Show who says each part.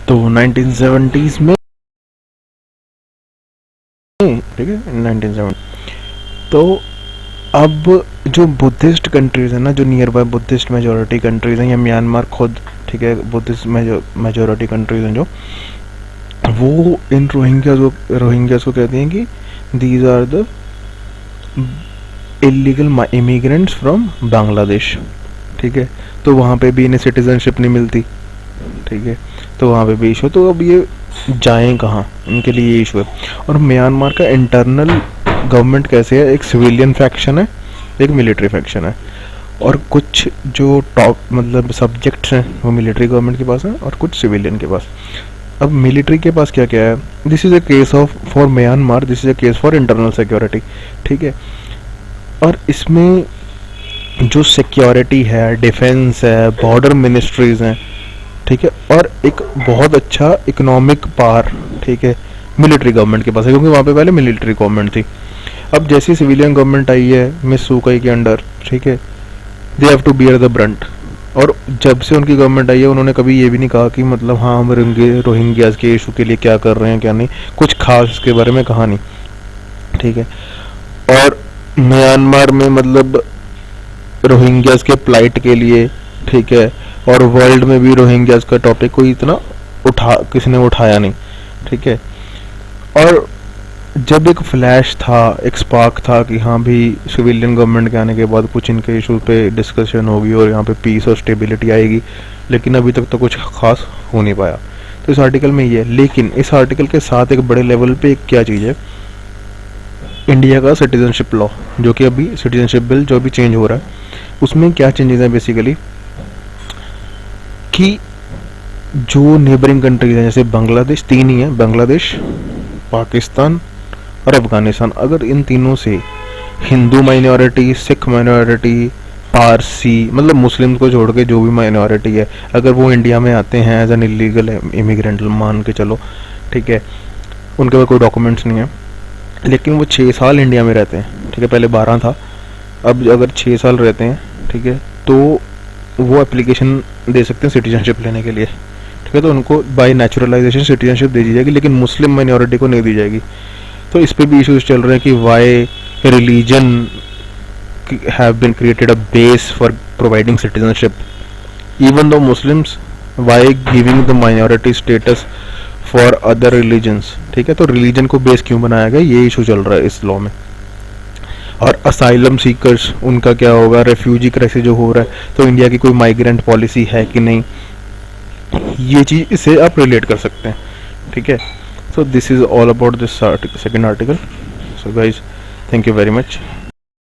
Speaker 1: तो 1970s में, ठीक है, 1970। तो अब जो बुद्धिस्ट कंट्रीज है ना, जो near by Buddhist majority countries हैं, या म्यांमार खुद, ठीक है, बुद्धिस्ट मेजोरिटी कंट्रीज हैं, जो वो इन रोहिंग्यास को कहते हैं कि these are the illegal immigrants from Bangladesh. ठीक है, तो वहाँ पे भी इन्हें सिटीजनशिप नहीं मिलती। ठीक है, तो वहाँ पे भी इशू। तो अब ये जाएं कहाँ, इनके लिए ये इशू है। और म्यांमार का इंटरनल गवर्नमेंट कैसे है, एक सिविलियन फैक्शन है, एक मिलिट्री फैक्शन है, और कुछ जो टॉप मतलब सब्जेक्ट्स हैं वो मिलिट्री गवर्नमेंट के पास हैं और कुछ सिविलियन के पास। अब मिलिट्री के पास क्या क्या है, this is a case of for Myanmar, this is a case for internal security. ठीक है, और इसमें जो सिक्योरिटी है, डिफेंस है, बॉर्डर मिनिस्ट्रीज हैं, ठीक है, और एक बहुत अच्छा इकोनॉमिक पावर, ठीक है, मिलिट्री गवर्नमेंट के पास है, क्योंकि वहाँ पे पहले मिलिट्री गवर्नमेंट थी। अब जैसी सिविलियन गवर्नमेंट आई है मिस सुकाई के अंडर, ठीक है, they have to bear the brunt. और जब से उनकी गवर्नमेंट आई है उन्होंने कभी ये भी नहीं कहा कि मतलब हाँ हम रोहिंग्याज के इशू के लिए क्या कर रहे हैं क्या नहीं, कुछ खास इसके बारे में कहा नहीं। ठीक है, और म्यांमार में मतलब रोहिंग्याज के प्लाइट के लिए, ठीक है, और वर्ल्ड में भी रोहिंग्याज का टॉपिक कोई इतना किसी ने उठाया नहीं। ठीक है, और जब एक फ्लैश था, एक स्पार्क था कि हाँ भी सिविलियन गवर्नमेंट के आने के बाद कुछ इनके इशू पे डिस्कशन होगी और यहाँ पे पीस और स्टेबिलिटी आएगी, लेकिन अभी तक तो कुछ खास हो नहीं पाया। तो इस आर्टिकल में ये है, लेकिन इस आर्टिकल के साथ एक बड़े लेवल पे एक क्या चीज़ है, इंडिया का सिटीजनशिप लॉ, जो कि अभी सिटीजनशिप बिल जो अभी चेंज हो रहा है, उसमें क्या चेंजेस हैं बेसिकली कि जो नेबरिंग कंट्रीज हैं, जैसे बांग्लादेश, तीन ही है, बांग्लादेश, पाकिस्तान और अफगानिस्तान, अगर इन तीनों से हिंदू माइनॉरिटी, सिख माइनॉरिटी, पारसी मतलब मुस्लिम को छोड़ के जो भी माइनॉरिटी है, अगर वो इंडिया में आते हैं एज एन इलीगल इमिग्रेंट मान के चलो, ठीक है, उनके पास कोई डॉक्यूमेंट्स नहीं है, लेकिन वो 6 साल इंडिया में रहते हैं, ठीक है, पहले 12 था, अब अगर 6 साल रहते हैं, ठीक है, तो वो एप्लीकेशन दे सकते हैं सिटीजनशिप लेने के लिए। ठीक है, तो उनको बाय नेचुरलाइजेशन सिटीजनशिप दे दी जाएगी, लेकिन मुस्लिम माइनॉरिटी को नहीं दी जाएगी। तो इस पे भी इश्यूज चल रहे हैं कि why religion have been created a base for providing citizenship even though Muslims, why giving the minority status for other religions. ठीक है, तो रिलीजन को बेस क्यों बनाया गया, ये इशू चल रहा है इस लॉ में। और असाइलम सीकर्स, उनका क्या होगा, रेफ्यूजी क्राइसिस जो हो रहा है, तो इंडिया की कोई माइग्रेंट पॉलिसी है कि नहीं, ये चीज़ इसे आप रिलेट कर सकते हैं। ठीक है, so this is all about this second article. So guys, thank you very much.